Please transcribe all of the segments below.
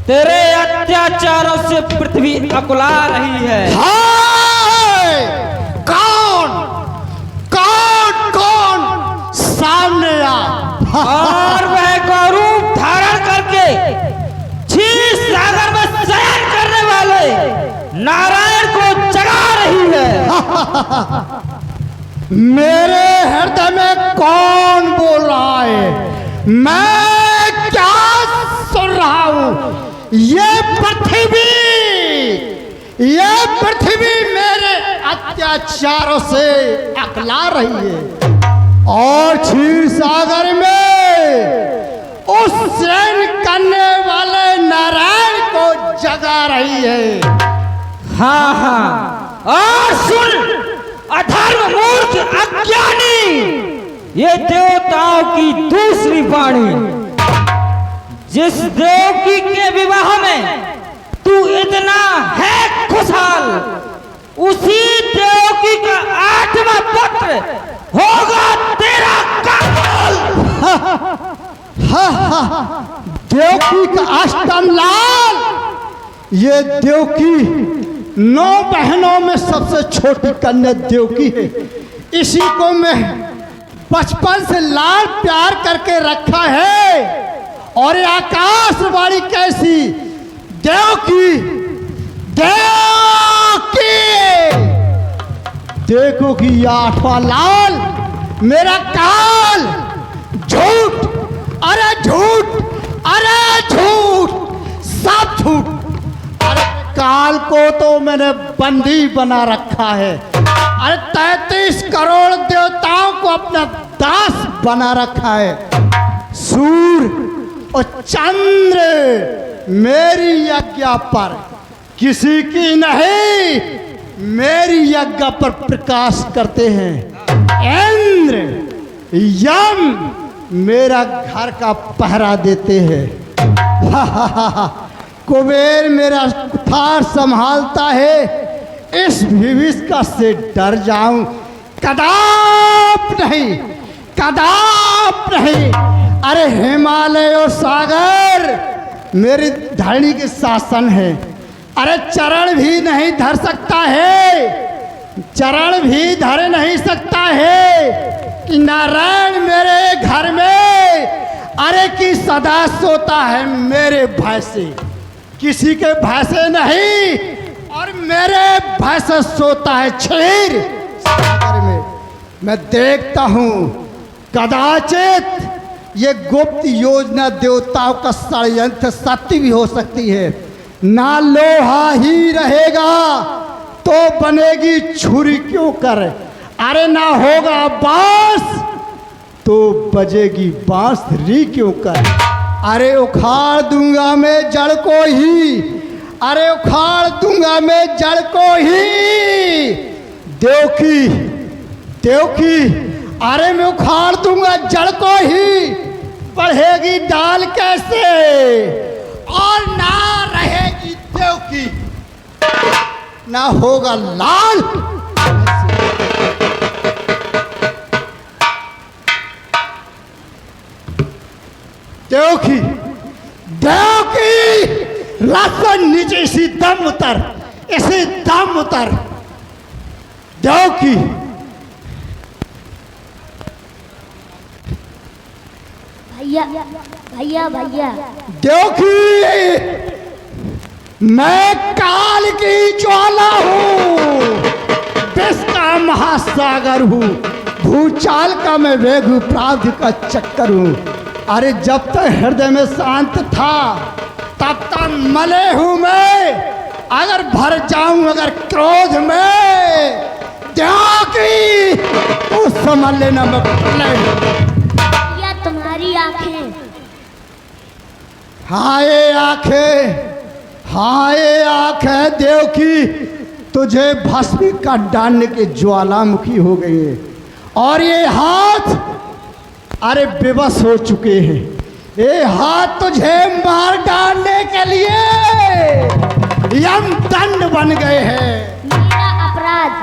तेरे अत्याचारों से पृथ्वी अकुला रही है। हाय! कौन कौन कौन सामने आ? और वह गौरूप धारण करके क्षीर सागर में शयन करने वाले नारायण को जगा रही है। मेरे हृदय में कौन बोल रहा है? मैं क्या सुन रहा हूं? ये पृथ्वी मेरे अत्याचारों से अकला रही है और क्षीर सागर में उस शयन करने वाले नारायण को जगा रही है। हाँ हाँ, और सुन अधर्म मूर्ख अज्ञानी, ये देवताओं की दूसरी वाणी। जिस देवकी के विवाह में तू इतना है खुशहाल, उसी देवकी का 8वां पुत्र होगा तेरा काल। देवकी का अष्टम लाल। ये देवकी 9 बहनों में सबसे छोटी कन्या देवकी है। इसी को मैं बचपन से लाल प्यार करके रखा है। और ये आकाशवाणी कैसी देवकी देवकी, देखो कि ये 8वां लाल मेरा काल। झूठ, अरे झूठ, अरे झूठ, सब झूठ। अरे काल को तो मैंने बंदी बना रखा है। अरे 33 करोड़ देवताओं को अपना दास बना रखा है। सूर्य और चंद्र मेरी आज्ञा पर, किसी की नहीं, मेरी आज्ञा पर प्रकाश करते हैं। इंद्र यम मेरा घर का पहरा देते हैं। कुबेर मेरा थार संभालता है। इस विभीषका से डर जाऊं? कदाप नहीं, कदाप नहीं। अरे हिमालय और सागर मेरी धरणी के शासन है। अरे चरण भी नहीं धर सकता है, चरण भी धर नहीं सकता है कि नारायण मेरे घर में, अरे कि सदा सोता है मेरे भय से, किसी के भय से नहीं, और मेरे भय से सोता है क्षीर सागर में। मैं देखता हूँ कदाचित ये गुप्त योजना देवताओं का षड्यंत्र सत्य भी हो सकती है। ना लोहा ही रहेगा तो बनेगी छुरी क्यों कर, अरे ना होगा बांस तो बजेगी बांसुरी क्यों कर। अरे उखाड़ दूंगा मैं जड़ को ही, अरे उखाड़ दूंगा मैं जड़ को ही। देवकी देवकी, अरे मैं उखाड़ दूंगा जड़ को ही, बढ़ेगी डाल कैसे, और ना रहेगी देवकी, ना होगा लाल। देवकी देवकी, रास्ता नीचे, इसी दम उतर, इसी दम उतर। देवकी भैया भैया भैया, देवकी मैं काल की ज्वाला हूँ, विष का महासागर हूँ, भूचाल का मैं वेग प्राप्ति का चक्कर हूँ। अरे जब तक हृदय में शांत था तब तक मले हूँ मैं, अगर भर जाऊं अगर क्रोध में, देवकी तू समझ लेना मैं भैया तुम्हारी आंखें। हाय आंखें, हाय आंखें देवकी, तुझे भस्मी का डालने के ज्वालामुखी हो गई है, और ये हाथ अरे बेबस हो चुके हैं। ये हाथ तुझे मार डालने के लिए यम दंड बन गए हैं। मेरा अपराध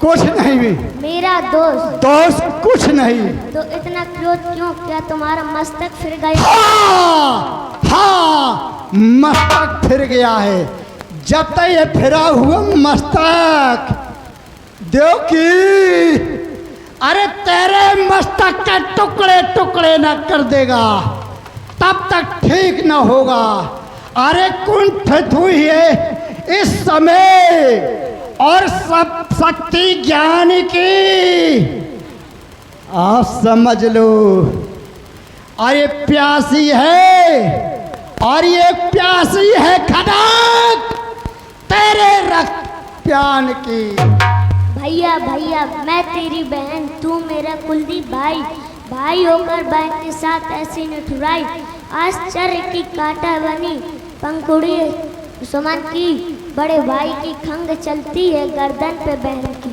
कुछ नहीं भी। मेरा दोस्त। दोस्त कुछ नहीं। तो इतना क्रोध क्यों? क्या तुम्हारा मस्तक फिर गया? हाँ हाँ, मस्तक फिर गया है। जब तक ये फिरा हुआ मस्तक देवकी, अरे तेरे मस्तक के टुकड़े टुकड़े न कर देगा तब तक ठीक न होगा। अरे कुंठित हुई है इस समय और सब शक्ति ज्ञान की, आप समझ लो। अरे प्यासी है, और ये प्यासी है खड़क तेरे रक्त प्यान की। भैया भैया, मैं तेरी बहन, तू मेरा कुलदीप भाई। भाई होकर बहन के साथ ऐसी न ठुराई। आश्चर्य की कांटा बनी पंखुड़ी सुमन की, बड़े भाई की खंग चलती है गर्दन पे बहन की।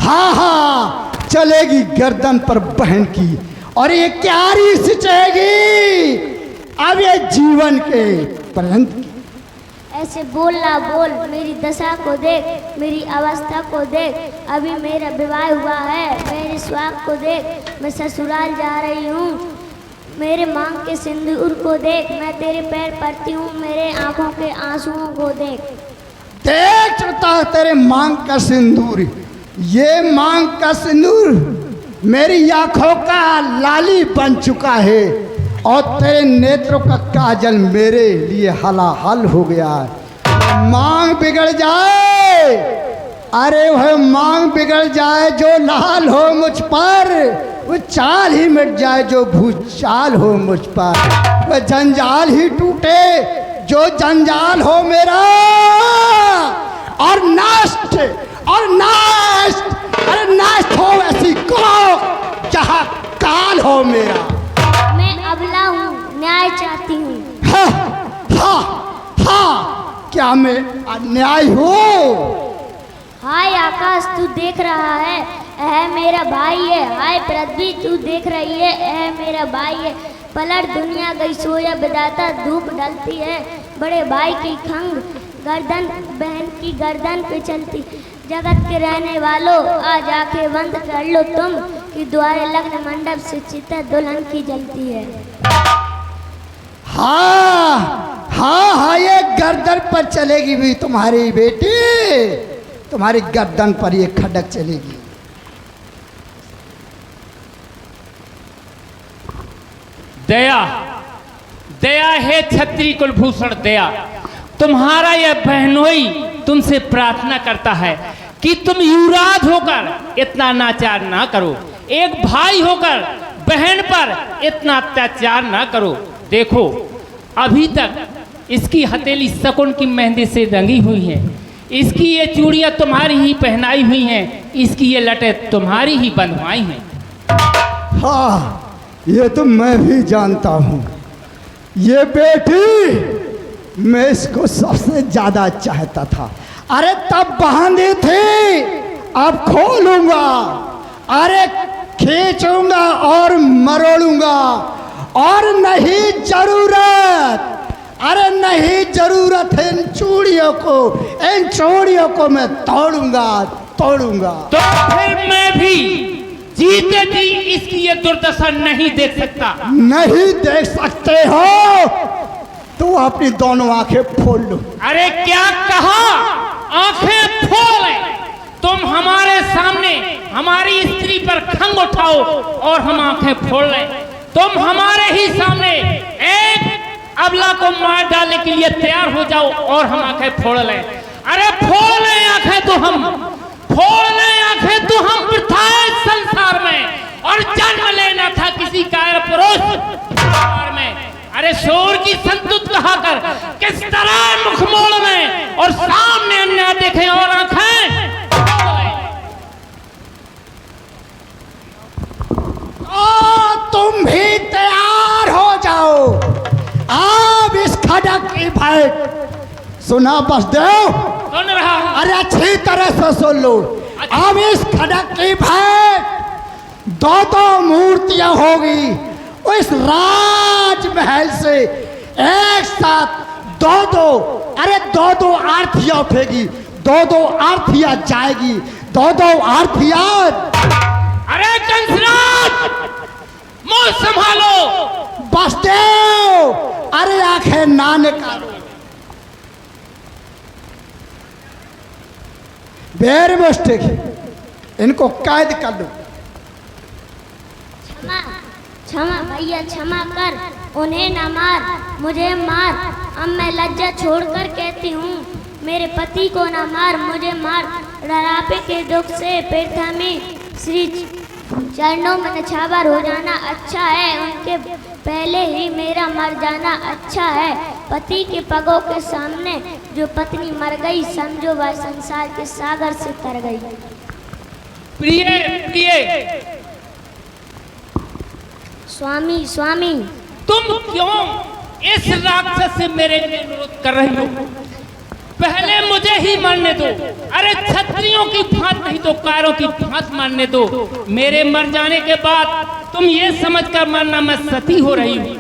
हाँ हाँ, चलेगी गर्दन पर बहन की, और ये क्यारी सिंचेगी अब ये जीवन के पर्यंत की। ऐसे बोल ना बोल, मेरी दशा को देख, मेरी अवस्था को देख। अभी मेरा विवाह हुआ है, मेरे स्वाग को देख, मैं ससुराल जा रही हूँ। मेरे मांग के सिंदूर को देख, मैं तेरे पैर पड़ती हूँ, मेरे आंखों के आंसुओं को देख। देख चुका तेरे मांग का सिंदूर, ये मांग का सिंदूर मेरी आंखों का लाली बन चुका है, और तेरे नेत्रों का काजल मेरे लिए हलाहल हो गया है। मांग बिगड़ जाए, अरे वह मांग बिगड़ जाए जो लाल हो मुझ पर, वो चाल ही मिट जाए जो भूचाल हो मुझ पर, वह जंजाल ही टूटे जो जंजाल हो मेरा, और नष्ट अरे नष्ट हो ऐसी को जहाँ काल हो मेरा। मैं अबला हूँ, न्याय चाहती हूँ। हाँ हाँ हाँ, क्या मैं अन्याय हूँ? हाय आकाश, तू देख रहा है, यह मेरा भाई है। हाय पृथ्वी, तू देख रही है, यह मेरा भाई है। पलट दुनिया गई सोया विधाता, धूप डलती है बड़े भाई की खंग गर्दन बहन की गर्दन पे चलती। जगत के रहने वालों, आज आंखें बंद कर लो तुम, कि द्वारे लग्न मंडप से चिता दुल्हन की जलती है। हाँ हाँ हाँ, ये गर्दन पर चलेगी भी तुम्हारी बेटी, तुम्हारी गर्दन पर ये खड़क चलेगी। दया दया है क्षत्रिय कुलभूषण दया। तुम्हारा यह बहनोई तुमसे प्रार्थना करता है कि तुम युवराज होकर इतना नाचार ना करो, एक भाई होकर बहन पर इतना अत्याचार ना करो। देखो अभी तक इसकी हथेली शकुन की मेहंदी से रंगी हुई है, इसकी ये चूड़ियाँ तुम्हारी ही पहनाई हुई हैं, इसकी ये लटें तुम्हारी ही बंधवाई हैं। हाँ, ये तो मैं भी जानता हूँ। ये बेटी मैं इसको सबसे ज़्यादा चाहता था। अरे तब बांधी थी, अब खोलूंगा, अरे खींचूंगा और मरोड़ूंगा, और नहीं जरूरत, अरे नहीं जरूरत है इन चूड़ियों को, इन चूड़ियों को मैं तोड़ूंगा। तो फिर मैं भी जीते जी इसकी ये दुर्दशा नहीं देख सकता। नहीं देख सकते हो तो अपनी दोनों आंखें खोल लो। अरे क्या कहा, आंखें खोल। तुम हमारे सामने हमारी स्त्री पर खंग उठाओ और हम आंखें खोल लें। तुम हमारे ही सामने एक अबला को मार डालने के लिए तैयार हो जाओ और हम आंखें फोड़ लें। अरे फोड़ लें आंखें तो हम, फोड़ लें आंखें तो हम प्रथा इस संसार में, और जन्म लेना था किसी कायर पुरुष परिवार में। अरे शोर की संतुत कहा कर, किस तरह मुख मोड़ में और सामने अन्याय देखें और आंखें। तुम भी तैयार हो जाओ। अब इस खड़क की भेंट सुना बसदेव? सुन रहा हूं। अरे अच्छी तरह से सुन लो। अब इस खड़क की भेंट दो मूर्तियां होगी इस राजमहल से एक साथ। दो आरतियां उठेगी, दो आर्थिया जाएगी, दो आर्थिया। अरे कंसराज, मुंह संभालो। बसदेव, अरे आंखें ना निकालो। वेरी मिस्टेक, इनको कैद कर लो। क्षमा क्षमा भैया, क्षमा कर, उन्हें न मार, मुझे मार। अब मैं लज्जा छोड़कर कहती हूँ, मेरे पति को न मार, मुझे मार। डरापे के दुख से प्रथमी श्री चरणों में नछावर हो जाना अच्छा है, उनके पहले ही मेरा मर जाना अच्छा है। पति के पगों के सामने जो पत्नी मर गई, समझो वह संसार के सागर से तर गई। प्रिय प्रिय, स्वामी स्वामी, तुम क्यों इस राक्षस से मेरे लिए अनुरोध कर रही हो? पहले मुझे ही मरने दो। अरे क्षत्रियों की फांत नहीं तो कायरों की फांत मारने दो। मेरे मर जाने के बाद तुम ये समझकर मरना मैं सती हो रही हूँ।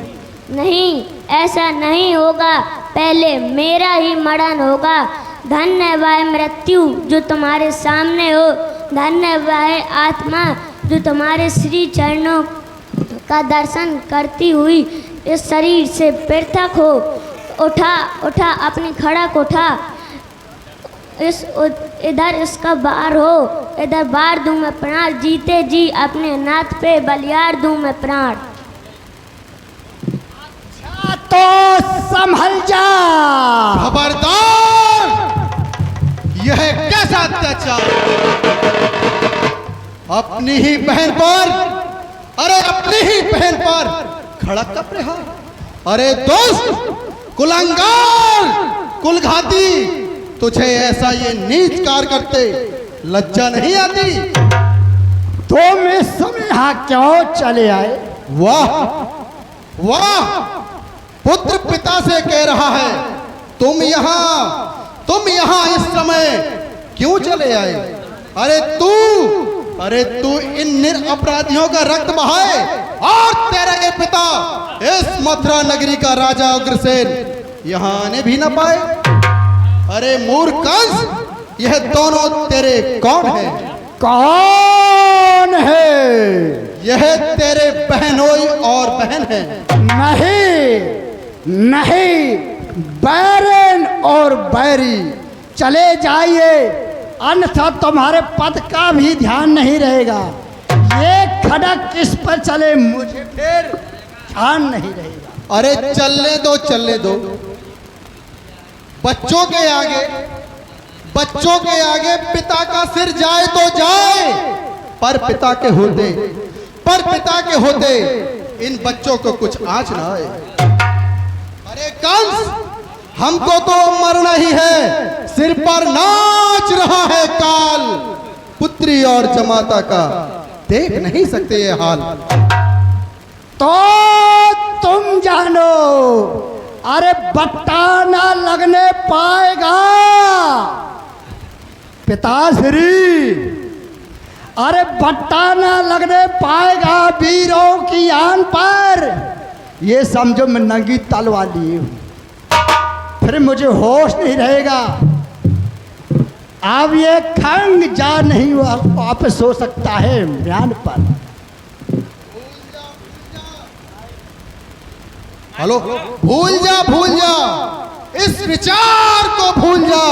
नहीं, ऐसा नहीं होगा, पहले मेरा ही मरण होगा। धन्य वह मृत्यु जो तुम्हारे सामने हो, धन्य वह आत्मा जो तुम्हारे श्री चरणों का दर्शन करती हुई इस शरीर से पृथक हो। उठा उठा, अपनी खड़क उठा। इधर इसका बार हो, इधर बार दूं मैं प्राण। जीते जी अपने नाथ पे बलियार दूं मैं प्राण। अच्छा तो संभल जा। खबरदार, यह कैसा अत्याचार! अपनी ही बहन पर, अरे अपनी ही बहन पर खड़क का प्रहार! अरे दोस्त, कुलंगार, कुलघाती, तुझे ऐसा ये नीच कार्य करते लज्जा नहीं आती? तुम इस समय यहाँ क्यों चले आए? वाह वाह, पुत्र पिता से कह रहा है, तुम यहाँ इस समय क्यों चले आए? अरे तू इन निरपराधियों का रक्त बहाए और तेरा ये पिता इस मथुरा नगरी का राजा उग्रसेन यहाँ आने भी न पाए। अरे मूर्ख कंस, यह दोनों तेरे कौन है? कौन है? यह तेरे बहनोई और बहन है। नहीं, बैरन और बैरी, चले जाइए, अन्यथा तुम्हारे पद का भी ध्यान नहीं रहेगा। ये खड़क किस पर चले मुझे फिर ध्यान नहीं रहेगा। अरे चलने दो। बच्चों के आगे पिता का सिर जाए तो जाए, पर पिता के होते इन बच्चों को कुछ आंच ना आए। अरे कंस, हमको तो मरना ही है, सिर पर नाच रहा है काल। पुत्री और जमाता का देख नहीं सकते ये हाल। तो तुम जानो, अरे बट्टा ना लगने पाएगा पिताश्री, अरे बट्टा ना लगने पाएगा वीरों की आन पर। ये समझो मैं नंगी तलवार लिए हूं, फिर मुझे होश नहीं रहेगा। अब ये खंग जा नहीं वापस हो सकता है म्यान पर। हेलो, भूल जा, इस विचार को भूल जा।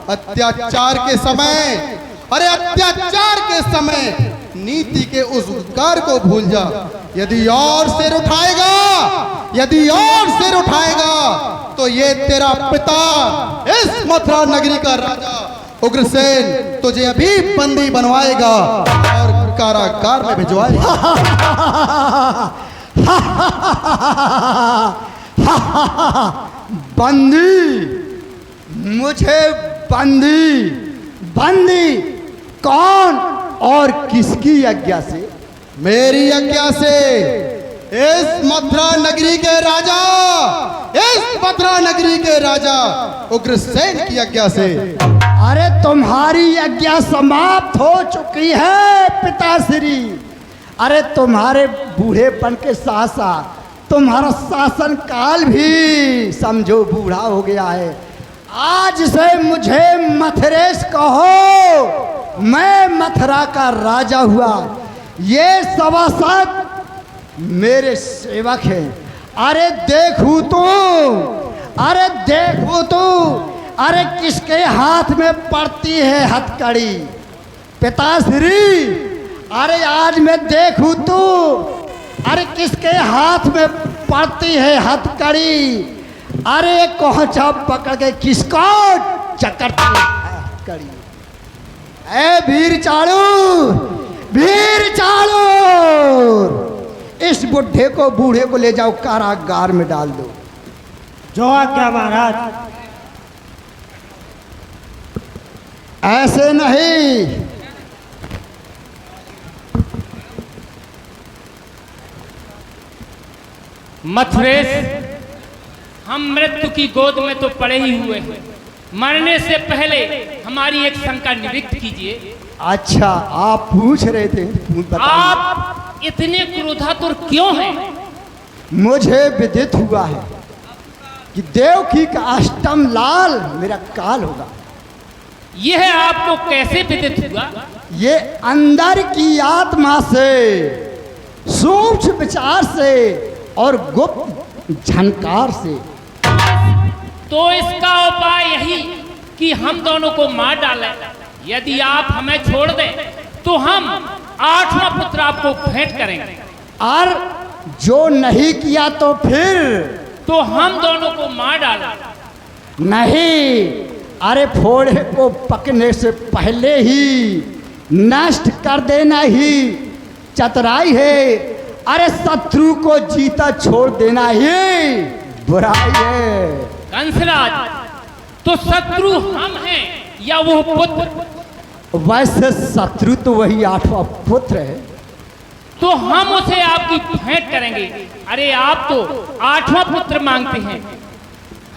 अत्याचार के समय नीति के उस उद्गार को भूल जा। यदि और सिर उठाएगा तो ये तेरा पिता, इस मथुरा नगरी का राजा उग्रसेन, तुझे अभी बंदी बनवाएगा और कारागार में भिजवाएगा। बंदी, मुझे बंदी कौन और किसकी आज्ञा से? मेरी आज्ञा से, इस मथुरा नगरी के राजा उग्रसेन की आज्ञा से। अरे तुम्हारी आज्ञा समाप्त हो चुकी है पिताश्री। अरे तुम्हारे बूढ़ेपन के साथ साथ तुम्हारा शासन काल भी समझो बूढ़ा हो गया है। आज से मुझे मथुरेश कहो, मैं मथुरा का राजा हुआ। ये सभासद मेरे सेवक हैं। अरे देखू तू, अरे देखू तू, अरे किसके हाथ में पड़ती है हथकड़ी? पिताश्री, अरे आज मैं देखू तू, अरे किसके हाथ में पड़ती है हथकड़ी? अरे कोहचा पकड़ के किसको चकरती है हथकड़ी? ए वीर चालू, वीर चालू, इस बुढ़े को बूढ़े को ले जाओ कारागार में डाल दो। जो आज्ञा महाराज। ऐसे नहीं, मथुरेश, हम मृत्यु की गोद में तो पड़े ही हुए हैं। मरने से पहले हमारी एक शंका निवृत्त कीजिए। अच्छा आप पूछ रहे थे, बताइए। आप इतने क्रोधातुर क्यों हैं? मुझे विदित हुआ है कि देवकी का अष्टम लाल मेरा काल होगा। यह आपको कैसे विदित हुआ? ये अंदर की आत्मा से, सूक्ष्म विचार से और गुप्त झनकार से। तो इसका उपाय यही कि हम दोनों को मार डालें। यदि आप हमें छोड़ दें तो हम 8वां पुत्र आपको भेंट करेंगे। और जो नहीं किया तो फिर? तो हम दोनों को मार डालें। नहीं, अरे फोड़े को पकने से पहले ही नष्ट कर देना ही चतुराई है। अरे शत्रु को जीता छोड़ देना ही बुराई है। कंसराज, तो शत्रु हम हैं या वो पुत्र? वैसे शत्रु तो वही 8वां पुत्र है। तो हम उसे आपकी भेंट करेंगे। अरे आप तो 8वां पुत्र मांगते हैं,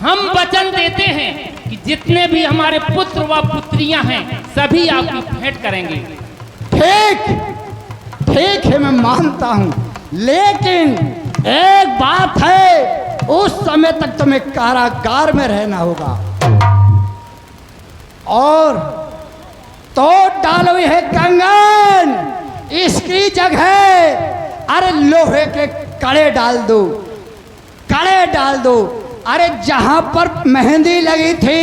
हम वचन देते हैं कि जितने भी हमारे पुत्र व पुत्रियां हैं सभी आपकी भेंट करेंगे। ठीक, ठीक है, मैं मानता हूं, लेकिन एक बात है, उस समय तक तुम्हें कारागार में रहना होगा। और तो डालो यह कंगन, इसकी जगह अरे लोहे के कड़े डाल दो, कड़े डाल दो। अरे जहां पर मेहंदी लगी थी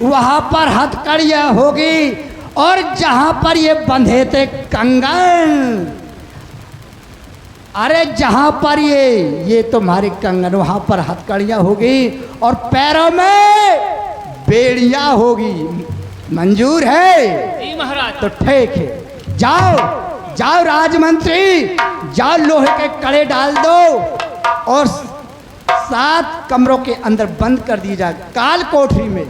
वहां पर हथकड़ियां होगी, और जहां पर ये बंधे थे कंगन, अरे जहां पर ये तुम्हारी कंगन, वहां पर हथकड़ियां होगी और पैरों में बेड़ियां होगी। मंजूर है? जी महाराज। तो ठीक है, जाओ जाओ राजमंत्री, जाओ लोहे के कड़े डाल दो और 7 कमरों के अंदर बंद कर दिया जाए, काल कोठरी में।